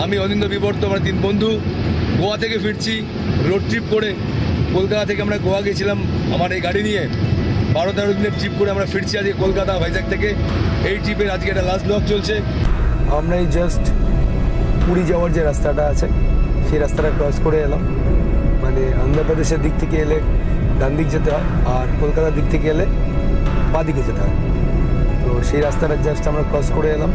আমি অনিন্দ বিবর্ত, আমরা তিন বন্ধু গোয়া থেকে ফিরছি রোড ট্রিপ করে। কলকাতা থেকে আমরা গোয়া গেছিলাম আমার এই গাড়ি নিয়ে। 12-13 দিনের ট্রিপ করে আমরা ফিরছি আজকে কলকাতা ভাইজ্যাগ থেকে। এই ট্রিপের আজকে একটা লাস্ট ব্লগ চলছে। আমরা এই জাস্ট পুরী যাওয়ার যে রাস্তাটা আছে সেই রাস্তাটা ক্রস করে এলাম। মানে অন্ধ্রপ্রদেশের দিক থেকে এলে ডান দিক যেতে হয়, আর কলকাতার দিক থেকে এলে বাঁ দিকে যেতে হয়। তো সেই রাস্তাটা জাস্ট আমরা ক্রস করে এলাম।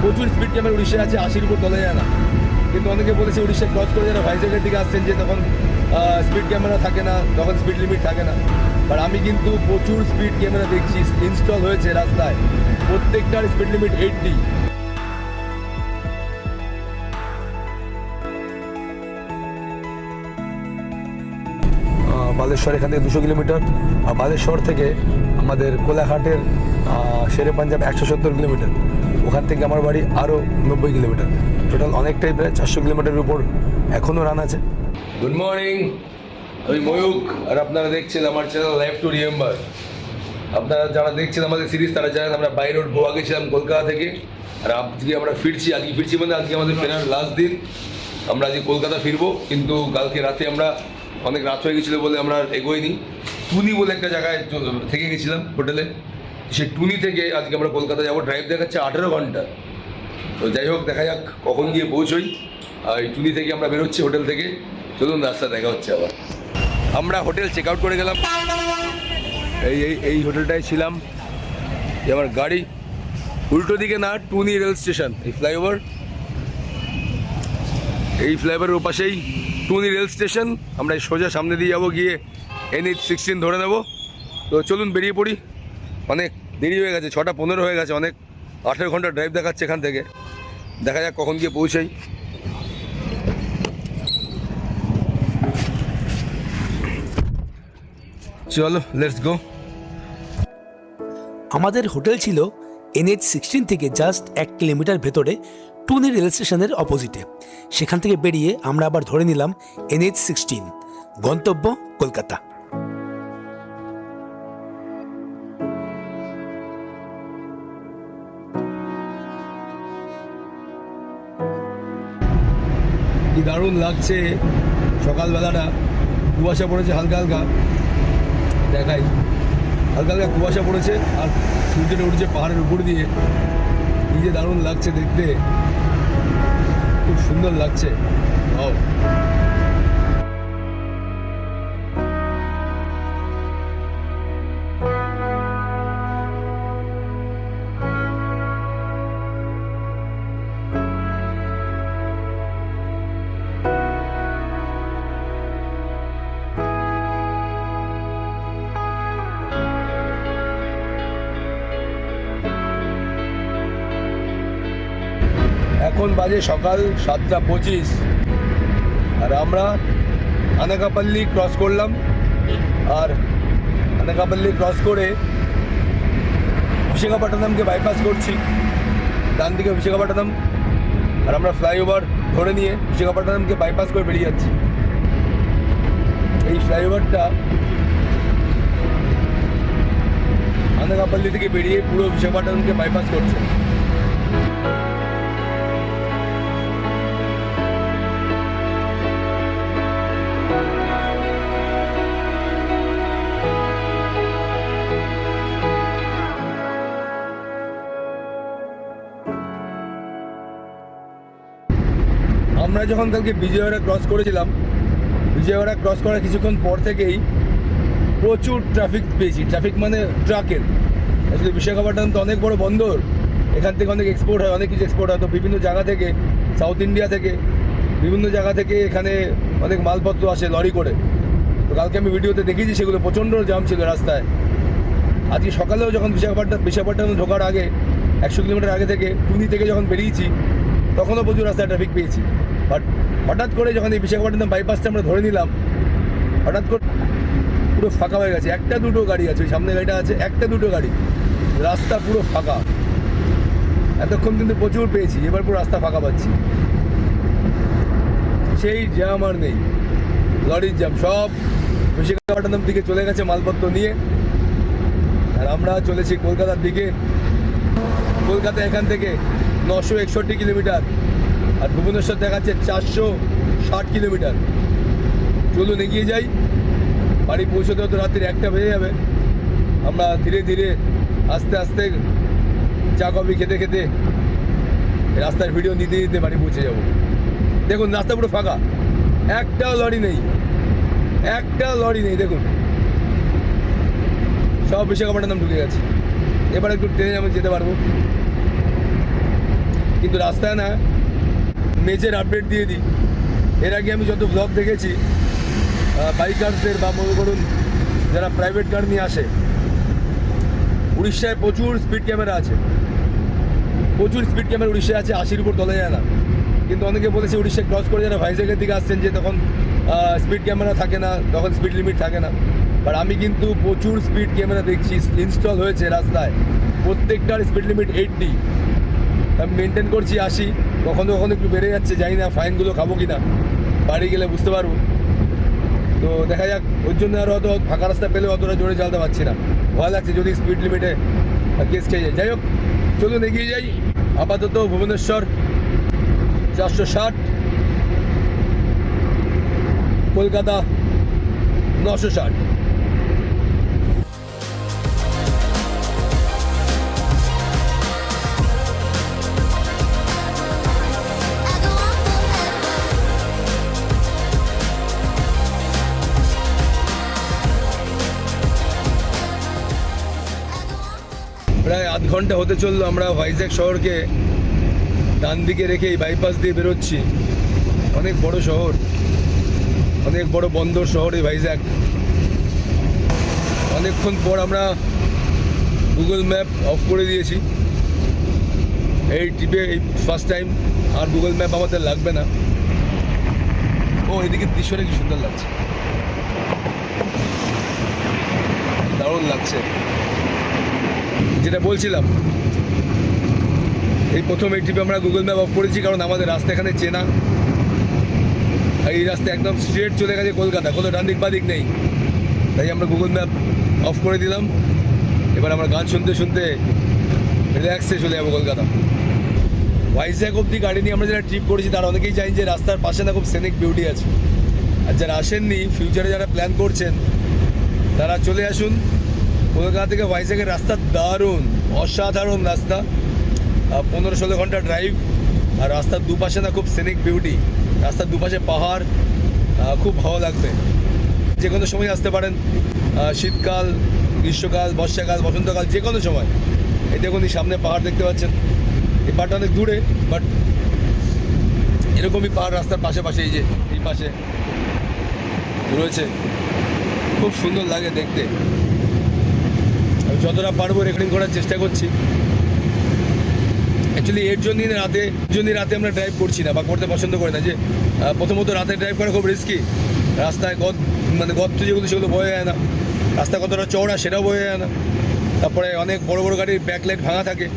প্রচুর স্পিড ক্যামেরা উড়িষ্যায় আছে, 80-র উপর তোলা যায় না। কিন্তু অনেকে বলেছে উড়িষ্যা ক্রস করে যারা ভাইজ্যাগের দিকে আসছেন যে তখন স্পিড ক্যামেরা থাকে না, তখন স্পিড লিমিট থাকে না। বাট আমি কিন্তু প্রচুর স্পিড ক্যামেরা দেখছি ইনস্টল হয়েছে রাস্তায়, প্রত্যেকটার স্পিড লিমিট 80। বালেশ্বর এখান থেকে 200 কিলোমিটার, আর বালেশ্বর থেকে আমাদের কোলাঘাটের শেরে পাঞ্জাব 170 কিলোমিটার। ওখান থেকে আমার বাড়ি আরও 90 কিলোমিটার। টোটাল অনেকটাই, প্রায় 400 কিলোমিটারের উপর এখনও রান আছে। গুড মর্নিং, আমি ময়ূক, আর আপনারা দেখছেন আমার চ্যানেল লাইফ টু রিমেম্বার। আপনারা যারা দেখছেন আমাদের সিরিজ তারা জানেন আমরা বাই রোড গোয়া গেছিলাম কলকাতা থেকে, আর আজকে আমরা ফিরছি। আজকে ফিরছি মানে আজকে আমাদের ফেরার লাস্ট দিন। আমরা আজকে কলকাতা ফিরবো, কিন্তু কালকে রাতে আমরা অনেক রাত হয়ে গেছিলো বলে আমরা এগোইনি। টুনি বলে একটা জায়গায় থেকে গেছিলাম হোটেলে, সেই টুনি থেকে আজকে আমরা কলকাতা যাবো। ড্রাইভ দেখাচ্ছে 18 ঘন্টা। তো যাই হোক, দেখা যাক কখন গিয়ে পৌঁছই। আর এই টুনি থেকে আমরা বেরোচ্ছি হোটেল থেকে। চলুন রাস্তা দেখা হচ্ছে আবার। আমরা হোটেল চেক আউট করে গেলাম। এই হোটেলটায় ছিলাম। আমার গাড়ি উল্টো দিকে না, টুনি রেল স্টেশন, এই ফ্লাইওভার, এই ফ্লাইওভারের ওপাশেই টুনি রেল স্টেশন। আমরা সোজা সামনে দিয়ে যাবো, গিয়ে NH-16 ধরে নেব। তো চলুন বেরিয়ে পড়ি। অনেক দেরি হয়ে গেছে, 6:15 হয়ে গেছে, অনেক 18 ঘন্টা ড্রাইভ দেখাচ্ছে এখান থেকে। দেখা যাক কখন গিয়ে পৌঁছাই। চলো লেটস গো। আমাদের হোটেল ছিল NH-16 থেকে জাস্ট 1 কিলোমিটার ভেতরে টুনি রেল স্টেশনের অপোজিটে। সেখান থেকে বেরিয়ে আমরা আবার ধরে নিলাম NH-16, গন্তব্য কলকাতা। কি দারুণ লাগছে সকালবেলাটা। কুয়াশা পড়েছে হালকা হালকা, দেখাই হালকা হালকা কুয়াশা পড়েছে, আর সূর্যটা উঠছে পাহাড়ের উপর দিয়ে। কি যে দারুণ লাগছে দেখতে, খুব সুন্দর লাগছে। এখন বাজে সকাল 7:25, আর আমরা আনাকাপল্লি ক্রস করলাম। আর আনাকাপল্লি ক্রস করে বিশাখাপট্টনমকে বাইপাস করছি, ডান দিকে বিশাখাপট্টনম। আর আমরা ফ্লাইওভার ধরে নিয়ে বিশাখাপট্টনমকে বাইপাস করে বেরিয়ে যাচ্ছি। এই ফ্লাইওভারটা আনাকাপল্লি থেকে বেরিয়ে পুরো বিশাখাপট্টনমকে বাইপাস করছে। আমরা যখন কালকে বিজয়ওয়াড়া ক্রস করেছিলাম, বিজয়ওয়াড়া ক্রস করার কিছুক্ষণ পর থেকেই প্রচুর ট্রাফিক পেয়েছি। ট্রাফিক মানে ট্রাকের। আসলে বিশাখাপট্টনম তো অনেক বড় বন্দর, এখান থেকে অনেক এক্সপোর্ট হয়, অনেক কিছু এক্সপোর্ট হয়। তো বিভিন্ন জায়গা থেকে, সাউথ ইন্ডিয়া থেকে, বিভিন্ন জায়গা থেকে এখানে অনেক মালপত্র আসে লরি করে। তো কালকে আমি ভিডিওতে দেখেছি সেগুলো প্রচণ্ড জাম ছিল রাস্তায়। আজকে সকালেও যখন বিশাখাপট্টনম ঢোকার আগে 100 কিলোমিটার আগে থেকে টুনি থেকে যখন বেরিয়েছি, তখনও প্রচুর রাস্তায় ট্রাফিক পেয়েছি। বাট হঠাৎ করে যখন এই বিশাখাপট্টনম বাইপাসটা আমরা ধরে নিলাম, হঠাৎ করে পুরো ফাঁকা হয়ে গেছে। 1-2 গাড়ি আছে, ওই সামনে গাড়িটা আছে, 1-2 গাড়ি, রাস্তা পুরো ফাঁকা। এতক্ষণ কিন্তু প্রচুর পেয়েছি, এবার পুরো রাস্তা ফাঁকা পাচ্ছি। সেই জ্যাম আর নেই, লরির জ্যাম। সব বিশাখাপট্টনম দিকে চলে গেছে মালপত্র নিয়ে। আর আমরা চলেছি কলকাতার দিকে। কলকাতা এখান থেকে 961 কিলোমিটার, আর ভুবনেশ্বর দেখাচ্ছে 460 কিলোমিটার। চলুন এগিয়ে যাই। বাড়ি পৌঁছতে হতো রাত্রির 1টা বেজে যাবে। আমরা ধীরে ধীরে আস্তে আস্তে চা কফি খেতে খেতে রাস্তার ভিডিও নিতে নিতে বাড়ি পৌঁছে যাব। দেখুন রাস্তা পুরো ফাঁকা, একটাও লরি নেই, একটাও লরি নেই। দেখুন সব বিশাখাপট্টনম ঢুকে গেছে। এবার একটু ট্রেনে আমি যেতে পারবো, কিন্তু রাস্তায় না মেজের আপডেট দিয়ে দিই। এর আগে আমি যত ব্লগ দেখেছি বাইকারদের বা মনে করুন যারা প্রাইভেট কার নিয়ে আসে, উড়িষ্যায় প্রচুর স্পিড ক্যামেরা আছে, প্রচুর স্পিড ক্যামেরা উড়িষ্যায় আছে, 80-র উপর তোলা যায় না। কিন্তু অনেকে বলেছে উড়িষ্যা ক্রস করে যারা ভাইজ্যাগের দিকে আসছেন যে তখন স্পিড ক্যামেরা থাকে না, তখন স্পিড লিমিট থাকে না। বাট আমি কিন্তু প্রচুর স্পিড ক্যামেরা দেখছি ইনস্টল হয়েছে রাস্তায়, প্রত্যেকটার স্পিড লিমিট 80। আমি মেনটেন করছি 80, কখনো কখনো একটু বেড়ে যাচ্ছে, জানি না ফাইনগুলো খাবো কি না, বাড়ি গেলে বুঝতে পারবো। তো দেখা যাক, ওর জন্য আর অত ফাঁকা রাস্তা পেলে অতটা জোরে চালাতে পারছি না, ভয় লাগছে যদি স্পিড লিমিটে কেস খেয়ে যায়। যাই হোক চলুন এগিয়ে যাই। আপাতত ভুবনেশ্বর 460, কলকাতা 960। প্রায় আধ ঘন্টা হতে চললো আমরা ভাইজ্যাগ শহরকে ডান দিকে রেখে এই বাইপাস দিয়ে বেরোচ্ছি। অনেক বড় শহর, অনেক বড় বন্দর শহর এই ভাইজ্যাগ। অনেকক্ষণ পর আমরা গুগল ম্যাপ অফ করে দিয়েছি এই ট্রিপে, এই ফার্স্ট টাইম। আর গুগল ম্যাপ আমাদের লাগবে না। ও এদিকে দৃশ্যটা কি সুন্দর লাগছে, দারুণ লাগছে। যেটা বলছিলাম, এই প্রথম এই ট্রিপে আমরা গুগল ম্যাপ অফ করেছি, কারণ আমাদের রাস্তা এখানে চেনা। আর এই রাস্তা একদম স্ট্রেট চলে গেছে কলকাতা, কোনো ডান দিক বা দিক নেই। তাই আমরা গুগল ম্যাপ অফ করে দিলাম। এবার আমরা গান শুনতে শুনতে রিল্যাক্সে চলে যাবো কলকাতা। ভাইজ্যাগ অব্দি গাড়ি নিয়ে আমরা যারা ট্রিপ করেছি তারা অনেকেই জানেন যে রাস্তার পাশে না খুব সেনিক বিউটি আছে। আর যারা আসেননি, ফিউচারে যারা প্ল্যান করছেন তারা চলে আসুন। কলকাতা থেকে ভাইজ্যাগের রাস্তা দারুণ, অসাধারণ রাস্তা, 15-16 ঘন্টা ড্রাইভ। আর রাস্তার দুপাশে না খুব সেনিক বিউটি, রাস্তার দুপাশে পাহাড়, খুব ভালো লাগবে। যে কোনো সময় আসতে পারেন, শীতকাল, গ্রীষ্মকাল, বর্ষাকাল, বসন্তকাল, যে কোনো সময়। এই দেখুন এই সামনে পাহাড় দেখতে পাচ্ছেন। এই পাহাড়টা অনেক দূরে, বাট এরকমই পাহাড় রাস্তার পাশে পাশে, এই যে এই পাশে রয়েছে, খুব সুন্দর লাগে দেখতে। আমি যতটা পারবো রেকর্ডিং করার চেষ্টা করছি। অ্যাকচুয়ালি এর জন্যই রাতে আমরা ড্রাইভ করছি না বা করতে পছন্দ করি না। যে প্রথমত রাতে ড্রাইভ করা খুব রিস্কি, রাস্তায় গর্ত যেগুলো সেগুলো বোঝা যায় না, রাস্তা কতটা চওড়া সেটাও বোঝা যায় না। তারপরে অনেক বড় বড় গাড়ির ব্যাকলাইট ভাঙা থাকে,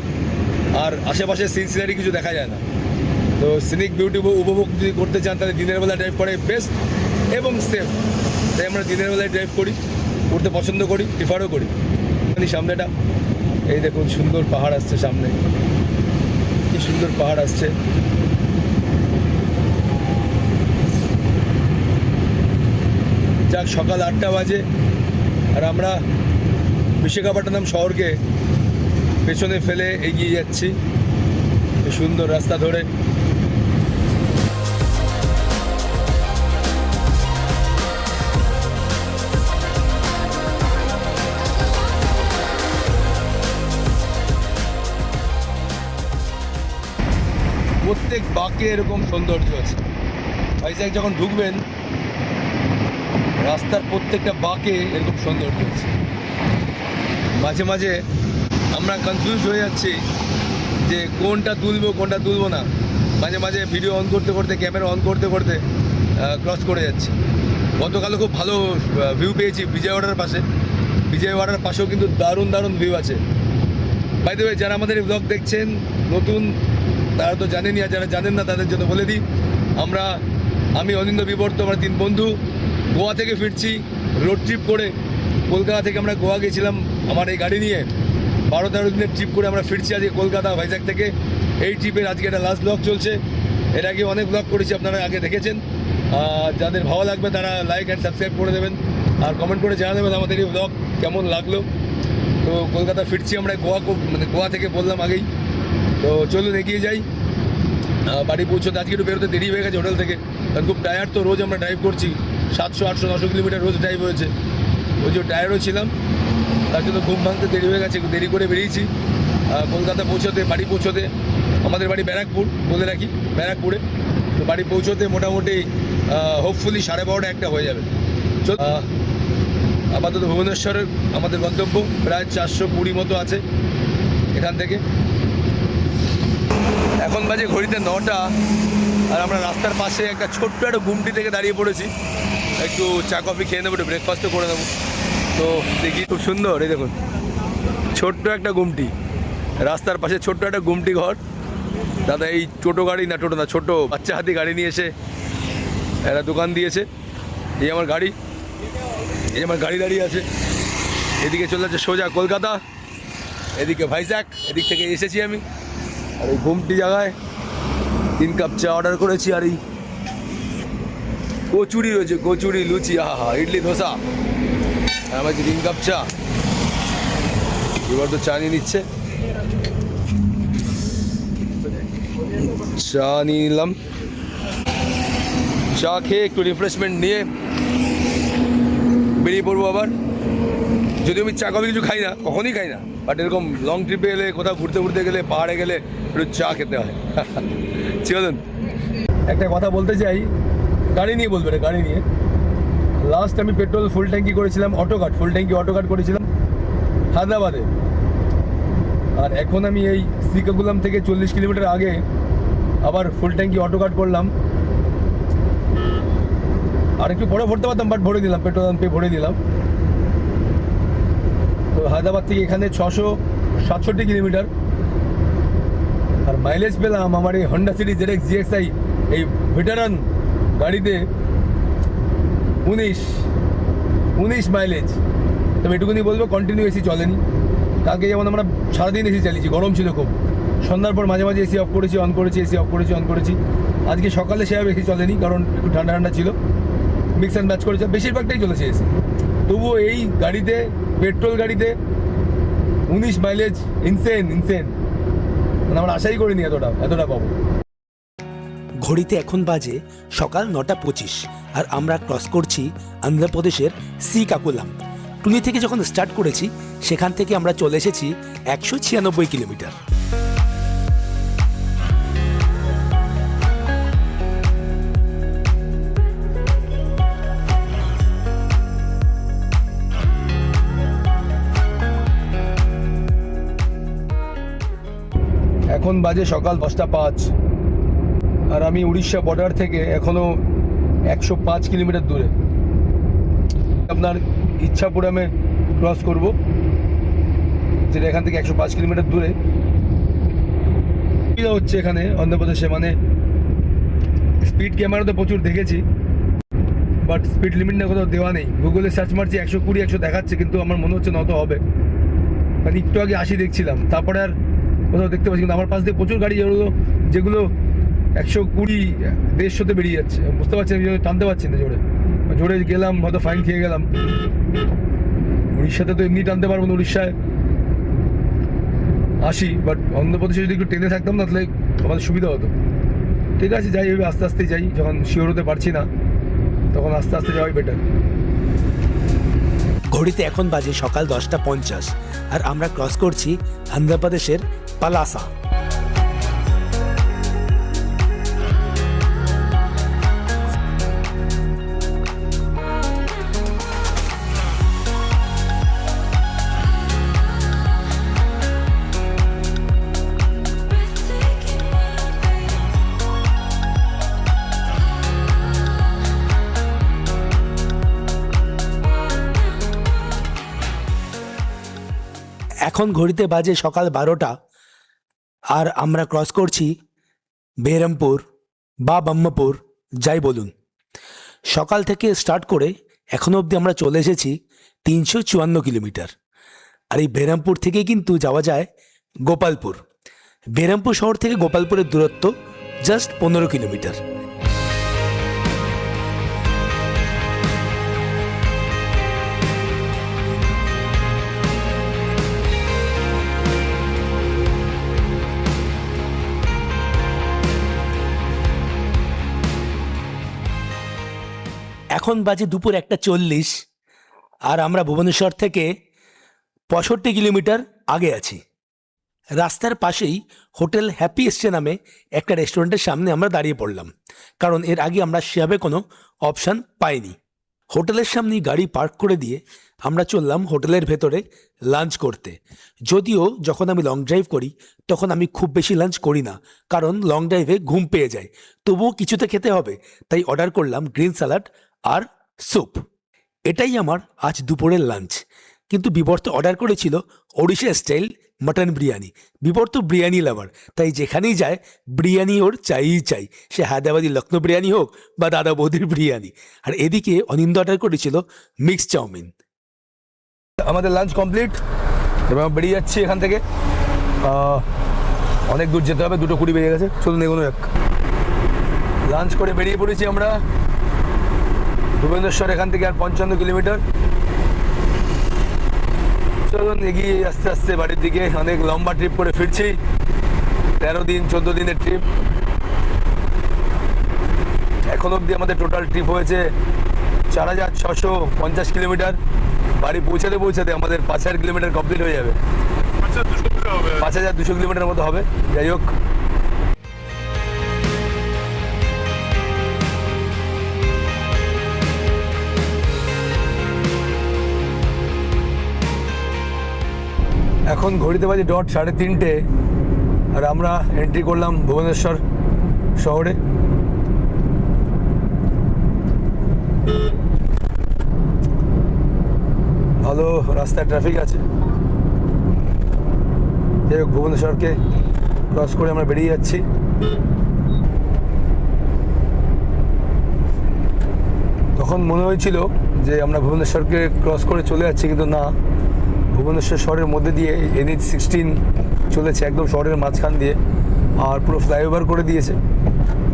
আর আশেপাশে সিনারি কিছু দেখা যায় না। তো সিনিক বিউটি উপভোগ যদি করতে চান তাহলে দিনের বেলা ড্রাইভ করে বেস্ট এবং সেফ। তাই আমরা দিনের বেলায় ড্রাইভ করতে পছন্দ করি, প্রিফারও করি। সামনেটা এই দেখুন, সুন্দর পাহাড় আসছে সামনে, কি সুন্দর পাহাড় আসছে। যাক, সকাল 8টা বাজে আর আমরা বিশাখাপট্টনম শহরকে পেছনে ফেলে এগিয়ে যাচ্ছি এই সুন্দর রাস্তা ধরে। প্রত্যেক বাঁকে এরকম সৌন্দর্য আছে। ভাইজ্যাগ যখন ঢুকবেন, রাস্তার প্রত্যেকটা বাঁকে এরকম সৌন্দর্য আছে। মাঝে মাঝে আমরা কনফিউজ হয়ে যাচ্ছি যে কোনটা তুলবো না। মাঝে মাঝে ভিডিও অন করতে করতে, ক্যামেরা অন করতে করতে ক্রস করে যাচ্ছি। গতকালও খুব ভালো ভিউ পেয়েছি বিজয়ওয়াড়ার পাশে। বিজয়ওয়াড়ার পাশেও কিন্তু দারুণ দারুণ ভিউ আছে। বাই দ্য ওয়ে, যারা আমাদের এই ব্লগ দেখছেন নতুন, তারা তো জানেনই, আর যারা জানেন না তাদের জন্য বলে দিই, আমি অনিন্দ বিবর্ত, আমরা 3 বন্ধু গোয়া থেকে ফিরছি রোড ট্রিপ করে। কলকাতা থেকে আমরা গোয়া গেছিলাম আমার এই গাড়ি নিয়ে 12-13 দিনের ট্রিপ করে আমরা ফিরছি আজকে কলকাতা ভাইজ্যাগ থেকে। এই ট্রিপের আজকে একটা লাস্ট ব্লগ চলছে। এর আগে অনেক ব্লগ করেছি, আপনারা আগে দেখেছেন। যাদের ভালো লাগবে তারা লাইক অ্যান্ড সাবস্ক্রাইব করে দেবেন, আর কমেন্ট করে জানা দেবেন আমাদের এই ব্লগ কেমন লাগলো। তো কলকাতা ফিরছি আমরা, গোয়া থেকে বললাম আগেই। তো চলুন এগিয়ে যাই। বাড়ি পৌঁছতে আজকে একটু বেরোতে দেরি হয়ে গেছে হোটেল থেকে, কারণ খুব টায়ার্ড। তো রোজ আমরা ড্রাইভ করছি 700, 800, 900 কিলোমিটার রোজ ড্রাইভ হয়েছে। ওই যে টায়ার্ডও ছিলাম, তার জন্য ঘুম ভাঙতে দেরি হয়ে গেছে, একটু দেরি করে বেরিয়েছি। কলকাতা পৌঁছতে, বাড়ি পৌঁছতে, আমাদের বাড়ি ব্যারাকপুর, বলে রাখি ব্যারাকপুরে। তো বাড়ি পৌঁছতে মোটামুটি হোপফুলি 12:30 একটা হয়ে যাবে। আপাতত ভুবনেশ্বরের আমাদের গন্তব্য প্রায় 420 মতো আছে এখান থেকে। এখন বাজে ঘড়িতে 9টা, আর আমরা রাস্তার পাশে একটা ছোট্ট একটা গুমটি থেকে দাঁড়িয়ে পড়েছি। একটু চা কফি খেয়ে নেবো, একটু ব্রেকফাস্টও করে নেবো। তো দেখি, খুব সুন্দর, এই দেখুন ছোট্ট একটা গুমটি, রাস্তার পাশে ছোট্ট একটা গুমটি ঘর। দাদা এই ছোটো না ছোটো বাচ্চা হাতি গাড়ি নিয়ে এসে একটা দোকান দিয়েছে। এই আমার গাড়ি, দাঁড়িয়ে আছে। এদিকে চলে যাচ্ছে সোজা কলকাতা, এদিকে ভাইজ্যাগ, এদিক থেকে এসেছি আমি। আর এই গুমটি জায়গায় 3 কাপ চা অর্ডার করেছি। আর এই কচুরি রয়েছে, কচুরি, লুচি, আহা, ইডলি, ধোসা। আর আমার 3 কাপ চা। এবার তো চা নিয়ে নিচ্ছে, চা নিয়ে নিলাম। চা খেয়ে একটু রিফ্রেশমেন্ট নিয়ে বেরিয়ে পড়বো আবার। যদিও আমি চা কফি কিছু খাই না, কখনই খাই না, বাট এরকম লং ট্রিপে গেলে, কোথাও ঘুরতে গেলে, পাহাড়ে গেলে একটু চা খেতে হয়। চলুন, একটা কথা বলতে চাই, গাড়ি নিয়ে বলবে না, গাড়ি নিয়ে। লাস্ট আমি পেট্রোল ফুল ট্যাঙ্কি করেছিলাম, ফুল ট্যাঙ্কি অটো কাট করেছিলাম হায়দ্রাবাদে। আর এখন আমি এই শ্রীকাকুলাম থেকে 40 কিলোমিটার আগে আবার ফুল ট্যাঙ্কি অটো কাট করলাম। আর একটু পরে ভরতে পারতাম, বাট ভরে দিলাম, পেট্রোল পেয়ে ভরে দিলাম। তো হায়দ্রাবাদ থেকে এখানে 667 কিলোমিটার। আর মাইলেজ পেলাম আমার এই হন্ডা সিটি ZX GXI এই ভেটারান গাড়িতে 19 মাইলেজ। তবে এটুকুনি বলবো, কন্টিনিউ এসি চলেনি। কালকে যেমন আমরা সারাদিন এসি চালিয়েছি, গরম ছিল খুব। সন্ধ্যার পর মাঝে মাঝে এসি অফ করেছি, অন করেছি, এসি অফ করেছি, অন করেছি। আজকে সকালে সেভাবে এসি চলেনি, কারণ একটু ঠান্ডা ছিল, মিক্স অ্যান্ড ম্যাচ করেছে, বেশিরভাগটাই চলেছে এসি। তবুও এই গাড়িতে, পেট্রোল গাড়িতে 19 মাইলেজ, ইনসেন। মানে আমরা আশাই করিনি এতটা পাবো। ঘড়িতে এখন বাজে সকাল 9:25, আর আমরা ক্রস করছি অন্ধ্রপ্রদেশের শ্রীকাকুলাম। টুনি থেকে যখন স্টার্ট করেছি, সেখান থেকে আমরা চলে এসেছি 196 কিলোমিটার। এখন বাজে সকাল 10:05, আর আমি উড়িষ্যা বর্ডার থেকে এখনও 105 কিলোমিটার দূরে। আপনার ইচ্ছাপুরামে ক্রস করব, যেটা এখান থেকে 105 কিলোমিটার দূরে। সুবিধা হচ্ছে এখানে অন্ধ্রপ্রদেশে, মানে স্পিড ক্যামেরাতে প্রচুর দেখেছি, বাট স্পিড লিমিট না কোথাও দেওয়া নেই। গুগলে সার্চ মারছি 120, 100 দেখাচ্ছে, কিন্তু আমার মনে হচ্ছে নত হবে। মানে একটু আগে 80 দেখছিলাম, তারপরে আর কোথাও দেখতে পাচ্ছি। কিন্তু আমার পাশ দিয়ে প্রচুর গাড়ি যেগুলো 120, 150-তে বেরিয়ে যাচ্ছে। বুঝতে পারছি আমি টানতে পারছি না, জোরে গেলাম হয়তো ফাইন খেয়ে গেলাম। উড়িষ্যাতে তো এমনি টানতে পারবো না, উড়িষ্যায় 80, বাট অন্ধ্রপ্রদেশে যদি একটু টেনে থাকতাম না, তাহলে আমাদের সুবিধা হতো। ঠিক আছে, যাই, এভাবে আস্তে আস্তে যাই। যখন শিওর হতে পারছি না, তখন আস্তে আস্তে যাওয়াই বেটার। ঘড়িতে এখন বাজে সকাল 10:50, আর আমরা ক্রস করছি অন্ধ্রপ্রদেশের পালাসা। এখন ঘড়িতে বাজে সকাল 12টা, আর আমরা ক্রস করছি বেরমপুর বা ব্রহ্মপুর, যাই বলুন। সকাল থেকে স্টার্ট করে এখনো অবধি আমরা চলে এসেছি 354 কিলোমিটার। আর এই বেরামপুর থেকে কিন্তু যাওয়া যায় গোপালপুর। বেরামপুর শহর থেকে গোপালপুরের দূরত্ব জাস্ট 15 কিলোমিটার। এখন বাজে দুপুর 1:40 আর আমরা ভুবনেশ্বর থেকে 65 কিলোমিটার আগে আছি। রাস্তার পাশেই হোটেল হ্যাপি এসছে নামে একটা রেস্টুরেন্টের সামনে আমরা দাঁড়িয়ে পড়লাম, কারণ এর আগে আমরা সেভাবে কোনো অপশান পাইনি। হোটেলের সামনেই গাড়ি পার্ক করে দিয়ে আমরা চললাম হোটেলের ভেতরে লাঞ্চ করতে। যদিও যখন আমি লং ড্রাইভ করি তখন আমি খুব বেশি লাঞ্চ করি না, কারণ লং ড্রাইভে ঘুম পেয়ে যায়। তবুও কিছুতে খেতে হবে, তাই অর্ডার করলাম গ্রিন স্যালাড আর স্যুপ। এটাই আমার আজ দুপুরের লাঞ্চ। কিন্তু বিবর্ত অর্ডার করেছিল ওড়িশা স্টাইল মাটন বিরিয়ানি। বিবর্ত বিরিয়ানি লাভার, তাই যেখানেই যায় বিরিয়ানি ওর চাইই চাই, সে হায়দ্রাবাদি লখনৌ বিরিয়ানি হোক বা দাদা বৌদির বিরিয়ানি। আর এদিকে অনিন্দ অর্ডার করেছিল মিক্স চাউমিন। আমাদের লাঞ্চ কমপ্লিট, এবার বেরিয়ে যাচ্ছি এখান থেকে। অনেক দূর যেতে হবে, 2:20 বেজে গেছে। চলুন এগোনো যাক। লাঞ্চ করে বেরিয়ে পড়েছি আমরা ভুবনেশ্বর, এখান থেকে আর 55 কিলোমিটার। চলুন এগিয়ে আস্তে আস্তে বাড়ির দিকে। অনেক লম্বা ট্রিপ করে ফিরছি, 13 দিন 14 দিনের ট্রিপ। এখন অবধি আমাদের টোটাল ট্রিপ হয়েছে 4650 কিলোমিটার। বাড়ি পৌঁছাতে পৌঁছাতে আমাদের 5000 কিলোমিটার কমপ্লিট হয়ে যাবে। 5200 কিলোমিটার মতো হবে। যাই হোক, এখন ঘড়িতে বাজে ডট 3:30 আর আমরা এন্ট্রি করলাম ভুবনেশ্বর শহরে। ভালো রাস্তায় ট্রাফিক আছে। যাই হোক, ভুবনেশ্বরকে ক্রস করে আমরা বেরিয়ে যাচ্ছি। তখন মনে হয়েছিল যে আমরা ভুবনেশ্বরকে ক্রস করে চলে যাচ্ছি, কিন্তু না, ভুবনেশ্বর শহরের মধ্যে দিয়ে NH-16 চলেছে, একদম শহরের মাঝখান দিয়ে। আর পুরো ফ্লাইওভার করে দিয়েছে,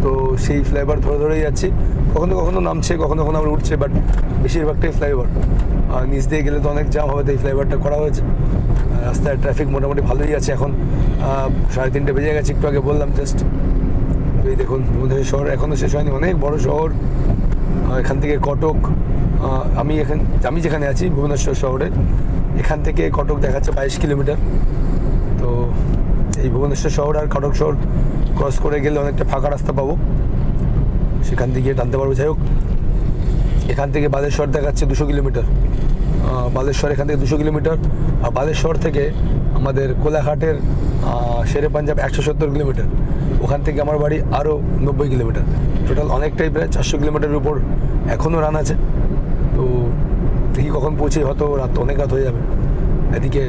তো সেই ফ্লাইওভার ধরে ধরেই যাচ্ছি। কখনো কখনো নামছে, কখনো কখনো আবার উঠছে, বাট বেশিরভাগটাই ফ্লাইওভার। আর নিচ দিয়ে গেলে তো অনেক জাম হবে, তাই ফ্লাইওভারটা করা হয়েছে। রাস্তায় ট্রাফিক মোটামুটি ভালোই আছে। এখন 3:30 বেজে গেছে, একটু আগে বললাম জাস্ট। এই দেখুন ভুবনেশ্বর শহর এখনও শেষ হয়নি, অনেক বড় শহর। এখান থেকে কটক, আমি যেখানে আছি ভুবনেশ্বর শহরে, এখান থেকে কটক দেখাচ্ছে 22 কিলোমিটার। তো এই ভুবনেশ্বর শহর আর কটক শহর ক্রস করে গেলে অনেকটা ফাঁকা রাস্তা পাবো, সেখান থেকে গিয়ে টানতে পারবো। যাই হোক, এখান থেকে বালেশ্বর দেখাচ্ছে 200 কিলোমিটার। বালেশ্বর এখান থেকে 200 কিলোমিটার। আর বালেশ্বর থেকে আমাদের কোলাঘাটের শেরে পাঞ্জাব 170 কিলোমিটার। ওখান থেকে আমার বাড়ি আরও 90 কিলোমিটার। টোটাল অনেকটাই, প্রায় 400 কিলোমিটারের উপর এখনও রান আছে। তো দেখি কখন পৌঁছে, হয়তো অনেক রাত হয়ে যাবে। এদিকে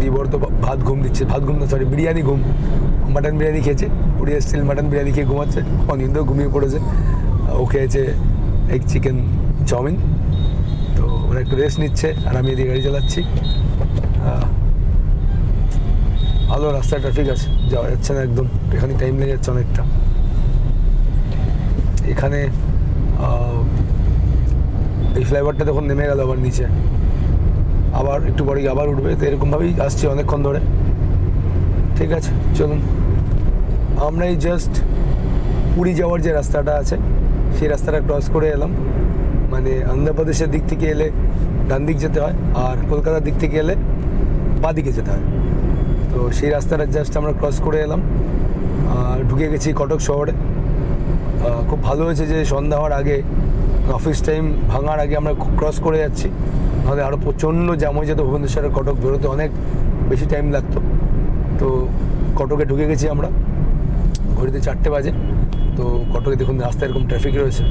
বিবর তো বিরিয়ানি ঘুম, মাটন বিরিয়ানি খেয়েছে, উড়িয়া স্টাইল মাটন বিরিয়ানি খেয়ে ঘুমাচ্ছে। অনিন্দ ঘুমিয়ে পড়েছে, ও খেয়েছে এগ চিকেন চাউমিন। তো ওরা একটু রেস্ট নিচ্ছে আর আমি এদিকে গাড়ি চালাচ্ছি। ভালো রাস্তায় ট্রাফিক আছে, যাওয়া যাচ্ছে না একদম, এখানে টাইম লেগে যাচ্ছে অনেকটা। এখানে এই ফ্লাইওভারটা তখন নেমে গেল আবার নিচে, আবার একটু পরে আবার উঠবে। তো এরকমভাবেই আসছি অনেকক্ষণ ধরে। ঠিক আছে, চলুন। আমরা এই জাস্ট পুরী যাওয়ার যে রাস্তাটা আছে সেই রাস্তাটা ক্রস করে এলাম। মানে অন্ধ্রপ্রদেশের দিক থেকে এলে ডান দিক যেতে হয়, আর কলকাতার দিক থেকে এলে বাঁ দিকে যেতে হয়। তো সেই রাস্তাটা জাস্ট আমরা ক্রস করে এলাম, ঢুকে গেছি কটক শহরে। খুব ভালো হয়েছে যে সন্ধ্যা হওয়ার আগে, অফিস টাইম ভাঙার আগে আমরা ক্রস করে যাচ্ছি, নাহলে আরও প্রচণ্ড জ্যাম হয়ে যেত। ভুবনেশ্বরের কটক বেরোতে অনেক বেশি টাইম লাগতো। তো কটকে ঢুকে গেছি আমরা, ঘড়িতে 4টে বাজে। তো কটকে দেখুন রাস্তায় এরকম ট্রাফিক রয়েছে,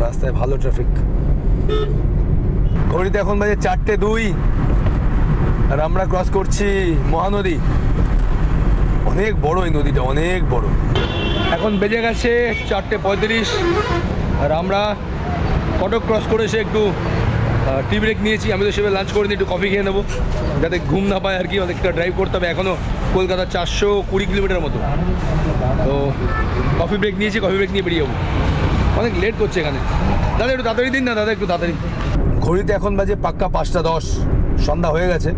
রাস্তায় ভালো ট্রাফিক। ঘড়িতে এখন বাজে 4:02 আর আমরা ক্রস করছি মহানদী। অনেক বড় এই নদীটা, অনেক বড়। এখন বেজে গেছে 4:35 আর আমরা কটক ক্রস করে এসে একটু টি ব্রেক নিয়েছি, আমি তো সেভাবে লাঞ্চ করিনি, একটু কফি খেয়ে নেবো যাতে ঘুম না পায় আর কি। অনেকটা ড্রাইভ করতে হবে এখনও, কলকাতা 420 কিলোমিটার মতো। তো কফি ব্রেক নিয়েছি, কফি ব্রেক নিয়ে বেরিয়ে যাবো। অনেক লেট করছে এখানে। দাদা একটু তাড়াতাড়ি দিন না, দাদা একটু তাড়াতাড়ি। ঘড়িতে এখন বাজে পাক্কা 5:10, সন্ধ্যা হয়ে গেছে।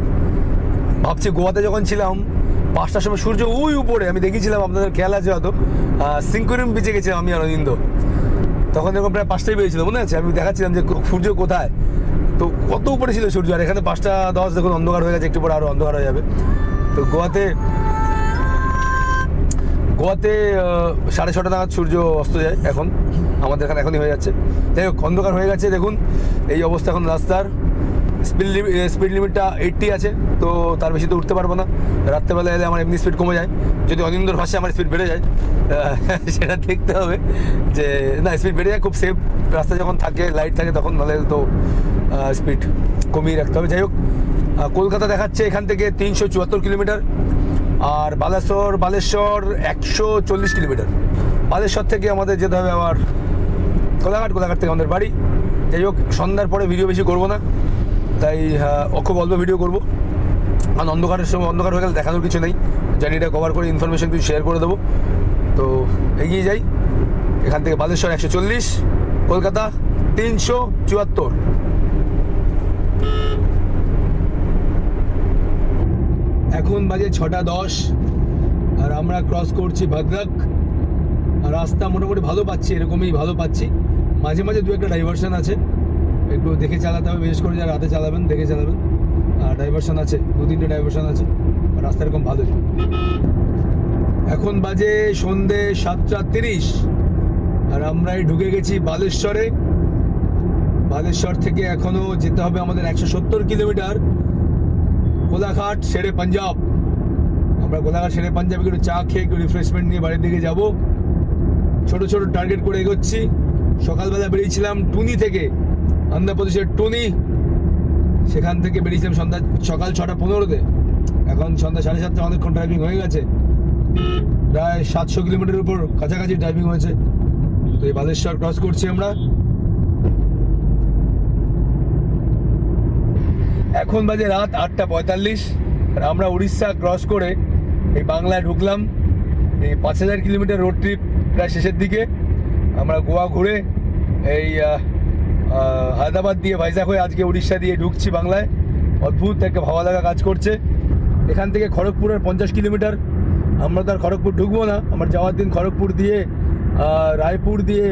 ভাবছি গোয়াতে যখন ছিলাম 5টার সময় সূর্য ওই উপরে, আমি দেখেছিলাম, আপনাদের খেয়াল আছে হয়তো, সিঙ্কুরিম বিচে গেছিলাম আমি আর অনিন্দ। তখন এরকম প্রায় 5টায় বেরিয়েছিল, মনে আছে? আমি দেখাচ্ছিলাম যে সূর্য কোথায়, তো কত উপরে ছিল সূর্য। আর এখানে 5:10 দেখুন অন্ধকার হয়ে গেছে, একটু পরে আরও অন্ধকার হয়ে যাবে। তো গোয়াতে 6:30 নাগাদ সূর্য অস্ত যায় এখন, আমাদের এখানে এখনই হয়ে যাচ্ছে। যাই হোক, অন্ধকার হয়ে গেছে দেখুন এই অবস্থা এখন রাস্তার। স্পিড লিমিটটা 80 আছে, তো তার বেশি তো উঠতে পারবো না। রাত্রেবেলা এলে আমার এমনি স্পিড কমে যায়, যদি অনিন্দর ভাষায় আমার স্পিড বেড়ে যায় সেটা দেখতে হবে যে না, স্পিড বেড়ে যায়। খুব সেফ রাস্তা যখন থাকে, লাইট থাকে তখন, নাহলে তো স্পিড কমিয়ে রাখতে হবে। যাই হোক, কলকাতা দেখাচ্ছে এখান থেকে 374 কিলোমিটার, আর বালেশ্বর 140 কিলোমিটার। বালেশ্বর থেকে আমাদের যেতে হবে আবার কোলাঘাট থেকে আমাদের বাড়ি। যাই হোক, সন্ধ্যার পরে ভিডিও বেশি করবো না, তাই খুব অল্প ভিডিও করবো, কারণ অন্ধকারের সময় অন্ধকার হয়ে গেলে দেখানোর কিছু নেই। জার্নিটা কভার করে ইনফরমেশন কিছু শেয়ার করে দেবো। তো এগিয়ে যাই। এখান থেকে বালেশ্বর 140, কলকাতা 374। এখন বাজে 6:10, আর আমরা ক্রস করছি ভদ্রক। আর রাস্তা মোটামুটি ভালো পাচ্ছি, এরকমই ভালো পাচ্ছি। মাঝে মাঝে দু একটা ডাইভারশন আছে, একটু দেখে চালাতে হবে, বিশেষ করে যারা রাতে চালাবেন দেখে চালাবেন। আর ডাইভারশন আছে, 2-3টে ডাইভারশন আছে, রাস্তা এরকম ভালোই। এখন বাজে সন্ধে 7:30, আর আমরাই ঢুকে গেছি বালেশ্বরে। বালেশ্বর থেকে এখনও যেতে হবে আমাদের 170 কিলোমিটার, কোলাঘাট শেরে পাঞ্জাব। আমরা কোলাঘাট শেরে পাঞ্জাবে একটু চা খেয়ে একটু রিফ্রেশমেন্ট নিয়ে বাড়ির দিকে যাব। ছোট ছোট টার্গেট করে এগোচ্ছি। সকালবেলা বেরিয়েছিলাম টুনি থেকে, অন্ধ্রপ্রদেশের টুনি। সেখান থেকে বেরিয়েছিলাম সকাল 6:15-তে। এখন সন্ধ্যা 7:30, অনেকক্ষণ ড্রাইভিং হয়ে গেছে, প্রায় 700 কিলোমিটারের উপর কাছাকাছি ড্রাইভিং হয়েছে। তো এই বালেশ্বর ক্রস করছি আমরা। এখন বাজে রাত 8:45, আর আমরা উড়িষ্যা ক্রস করে এই বাংলায় ঢুকলাম। এই 5000 কিলোমিটার রোড ট্রিপ প্রায় শেষের দিকে। আমরা গোয়া ঘুরে এই হায়দ্রাবাদ দিয়ে ভাইজাগ হয়ে আজকে উড়িষ্যা দিয়ে ঢুকছি বাংলায়। অদ্ভুত একটা ভালো লাগা কাজ করছে। এখান থেকে খড়গপুরের 50 কিলোমিটার। আমরা তো আর খড়গপুর ঢুকবো না, আমার যাওয়ার দিন খড়গপুর দিয়ে রায়পুর দিয়ে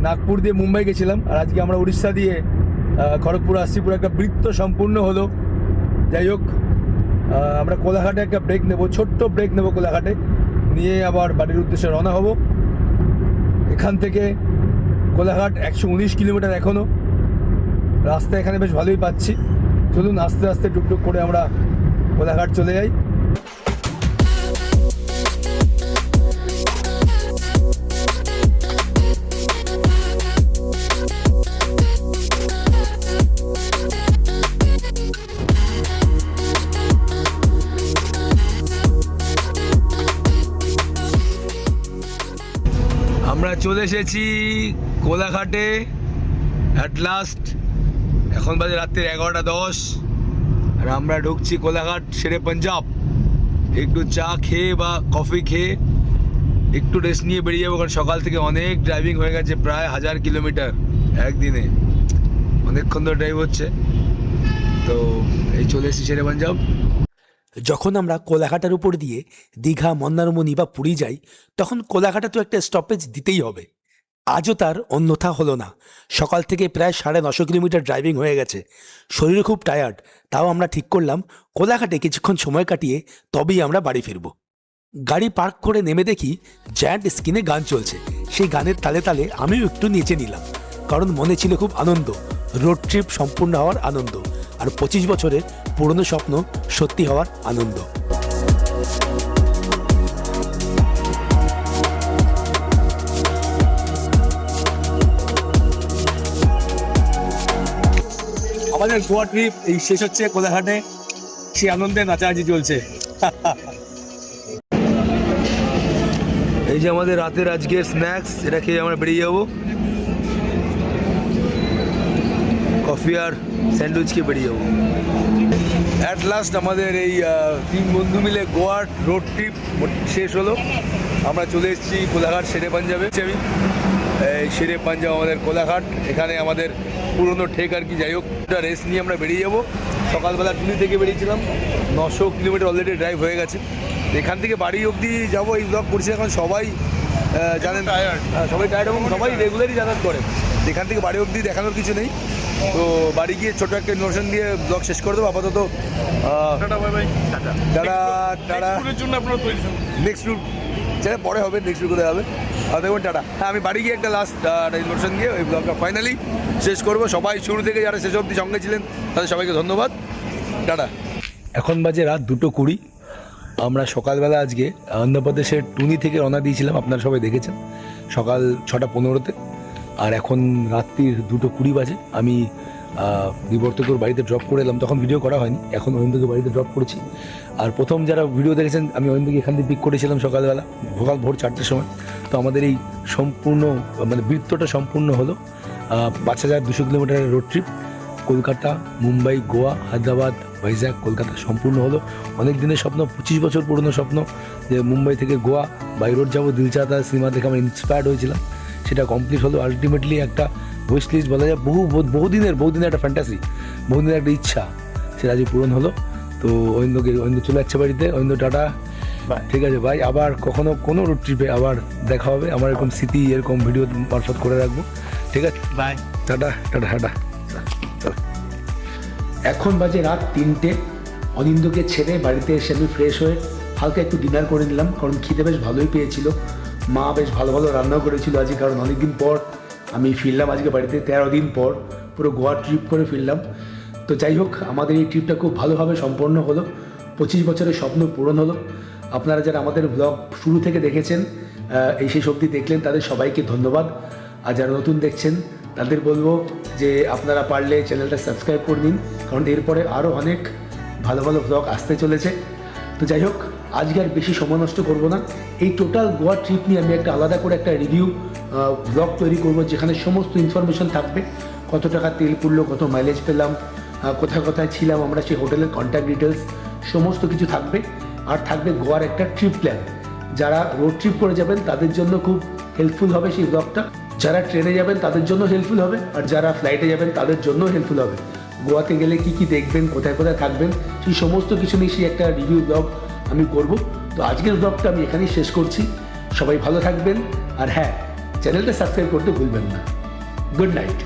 নাগপুর দিয়ে মুম্বাই গেছিলাম, আর আজকে আমরা উড়িষ্যা দিয়ে খড়গপুর আসছি। পুরো একটা বৃত্ত সম্পূর্ণ হলো। যাই হোক, আমরা কোলাঘাটে একটা ব্রেক নেব, ছোট্ট ব্রেক নেব কোলাঘাটে, নিয়ে আবার বাড়ির উদ্দেশ্যে রওনা হব। এখান থেকে কোলাঘাট 119 কিলোমিটার এখনও। রাস্তা এখানে বেশ ভালোই পাচ্ছি। চলুন আস্তে আস্তে টুকটুক করে আমরা কোলাঘাট চলে যাই। আমরা চলে এসেছি কোলাঘাটে অ্যাট লাস্ট। এখন বাজে রাত্রি 11:10, আর আমরা ঢুকছি কোলাঘাট শেরে পাঞ্জাব। একটু চা খেয়ে বা কফি খেয়ে একটু রেস্ট নিয়ে বেরিয়ে যাবো, কারণ সকাল থেকে অনেক ড্রাইভিং হয়ে গেছে, প্রায় 1000 কিলোমিটার একদিনে। অনেকক্ষণ ধরে ড্রাইভ হচ্ছে। তো এই চলে এসেছি শেরে পাঞ্জাব। যখন আমরা কোলাঘাটের উপর দিয়ে দীঘা, মন্দারমণি বা পুরী যাই, তখন কোলাঘাটে তো একটা স্টপেজ দিতেই হবে। আজও তার অন্যথা হলো না। সকাল থেকে প্রায় 950 কিলোমিটার ড্রাইভিং হয়ে গেছে, শরীর খুব টায়ার্ড। তাও আমরা ঠিক করলাম কোলাঘাটে কিছুক্ষণ সময় কাটিয়ে তবেই আমরা বাড়ি ফিরব। গাড়ি পার্ক করে নেমে দেখি জায়ান্ট স্ক্রিনে গান চলছে। সেই গানের তালে তালে আমিও একটু নেচে নিলাম, কারণ মনে ছিল খুব আনন্দ, রোড ট্রিপ সম্পূর্ণ হওয়ার আনন্দ, আর 25 বছরের পুরনো স্বপ্ন সত্যি হওয়ার আনন্দ। আমাদের গোয়া ট্রিপ এই শেষ হচ্ছে কোলাঘাটে, সেই আনন্দে নাচানাচি চলছে। এই যে আমাদের রাতের আজকের স্ন্যাক্স, এটা খেয়ে আমরা বেরিয়ে যাবো। কফি আর স্যান্ডউইচ খেয়ে বেরিয়ে যাবো। অ্যাট লাস্ট আমাদের এই 3 বন্ধু মিলে গোয়ার রোড ট্রিপ শেষ হলো। আমরা চলে এসেছি কোলাঘাট শেরে পাঞ্জাবে। আমি এই শেরে পাঞ্জাব আমাদের কোলাঘাট, এখানে আমাদের পুরনো ঠেক আর কি। যাই হোক, একটা রেস্ট নিয়ে আমরা বেরিয়ে যাবো। সকালবেলা টুলি থেকে বেরিয়েছিলাম, 900 কিলোমিটার অলরেডি ড্রাইভ হয়ে গেছে। এখান থেকে বাড়ি অবধি যাবো, এই ব্লগ করছি এখন। সবাই জানেন, সবাই টায়ার্ড এবং সবাই রেগুলারই যাতায়াত করে। এখান থেকে বাড়ি অবধি দেখানোর কিছু নেই, তো বাড়ি গিয়ে ছোটো একটা ইনফরমেশন দিয়ে ব্লগ শেষ করে দেবো। আপাতত নেক্সট রুট সেটা পরে হবে, নেক্সট রুট কোথায় হবে আর দেখুন। টাটা। হ্যাঁ, আমি বাড়ি গিয়ে একটা লাস্ট ইনফরমেশন দিয়ে ওই ব্লগটা ফাইনালি শেষ করবো। সবাই শুরু থেকে যারা শেষ অবধি সঙ্গে ছিলেন তাদের সবাইকে ধন্যবাদ। টাটা। এখন বাজে রাত 2:20। আমরা সকালবেলা আজকে অন্ধ্রপ্রদেশের টুনি থেকে রওনা দিয়েছিলাম, আপনারা সবাই দেখেছেন, সকাল 6:15-তে। আর এখন রাত্রির 2:20 বাজে। আমি বিবর্তকর বাড়িতে ড্রপ করে এলাম, তখন ভিডিও করা হয়নি, এখন অরিন্দকে বাড়িতে ড্রপ করেছি। আর প্রথম যারা ভিডিও দেখেছেন, আমি অরিন্দকে এখান থেকে পিক করেছিলাম সকালবেলা ভোর 4টের সময়। তো আমাদের এই সম্পূর্ণ বৃত্তটা সম্পূর্ণ হলো 5200 কিলোমিটারের রোড ট্রিপ। কলকাতা, মুম্বাই, গোয়া, হায়দ্রাবাদ, ভাইজ্যাক, কলকাতা সম্পূর্ণ হলো। অনেক দিনের স্বপ্ন, 25 বছর পুরনো স্বপ্ন, যে মুম্বাই থেকে গোয়া বাই রোড যাবো। দিল চাহতা সিনেমা দেখে আমরা ইন্সপায়ার্ড হয়েছিলাম, সেটা কমপ্লিট হলো। আলটিমেটলি একটা উইশ লিস্ট বলা যায়, বহুদিনের একটা ফ্যান্টাসি, বহুদিনের একটা ইচ্ছা, সেটা আজকে পূরণ হলো। তো অরিন্দ চলে যাচ্ছে বাড়িতে। অরিন্দ টাটা, ঠিক আছে ভাই, আবার কখনো কোনো রোড ট্রিপে আবার দেখা হবে। আমার এরকম স্মৃতি এরকম ভিডিও মারফত করে রাখবো, ঠিক আছে? Bye, tata tata tata. এখন বাজে রাত 3টে। অনিন্দকে ছেড়ে বাড়িতে এসে আমি ফ্রেশ হয়ে হালকা একটু ডিনার করে নিলাম, কারণ খিদে বেশ ভালোই পেয়েছিল। মা বেশ ভালো ভালো রান্নাও করেছিল আজকে, কারণ অনেকদিন পর আমি ফিরলাম আজকে বাড়িতে, 13 দিন পর পুরো গোয়া ট্রিপ করে ফিরলাম। তো যাই হোক, আমাদের এই ট্রিপটা খুব ভালোভাবে সম্পন্ন হলো, 25 বছরের স্বপ্ন পূরণ হলো। আপনারা যারা আমাদের ব্লগ শুরু থেকে দেখেছেন, এই শেষ অবধি দেখলেন, তাদের সবাইকে ধন্যবাদ। আর যারা নতুন দেখছেন তাদের বলবো যে আপনারা পারলে চ্যানেলটা সাবস্ক্রাইব করে নিন, কারণ এরপরে আরও অনেক ভালো ভালো ব্লগ আসতে চলেছে। তো যাই হোক, আজকে আর বেশি সময় নষ্ট করবো না। এই টোটাল গোয়া ট্রিপ নিয়ে আমি একটা আলাদা করে একটা রিভিউ ব্লগ তৈরি করবো, যেখানে সমস্ত ইনফরমেশন থাকবে। কত টাকা তেল পুড়লো, কত মাইলেজ পেলাম, কোথায় কোথায় ছিলাম আমরা, সেই হোটেলের কন্ট্যাক্ট ডিটেলস সমস্ত কিছু থাকবে। আর থাকবে গোয়ার একটা ট্রিপ প্ল্যান। যারা রোড ট্রিপ করে যাবেন তাদের জন্য খুব হেল্পফুল হবে সেই ব্লগটা। যারা ট্রেনে যাবেন তাদের জন্য হেল্পফুল হবে, আর যারা ফ্লাইটে যাবেন তাদের জন্য হেল্পফুল হবে। গোয়াতে গেলে কী কী দেখবেন, কোথায় কোথায় থাকবেন, সেই সমস্ত কিছু নিয়ে সেই একটা রিভিউ ব্লগ আমি করব। তো আজকের ব্লগটা আমি এখানেই শেষ করছি। সবাই ভালো থাকবেন, আর হ্যাঁ, চ্যানেলটা সাবস্ক্রাইব করতে ভুলবেন না। Good night.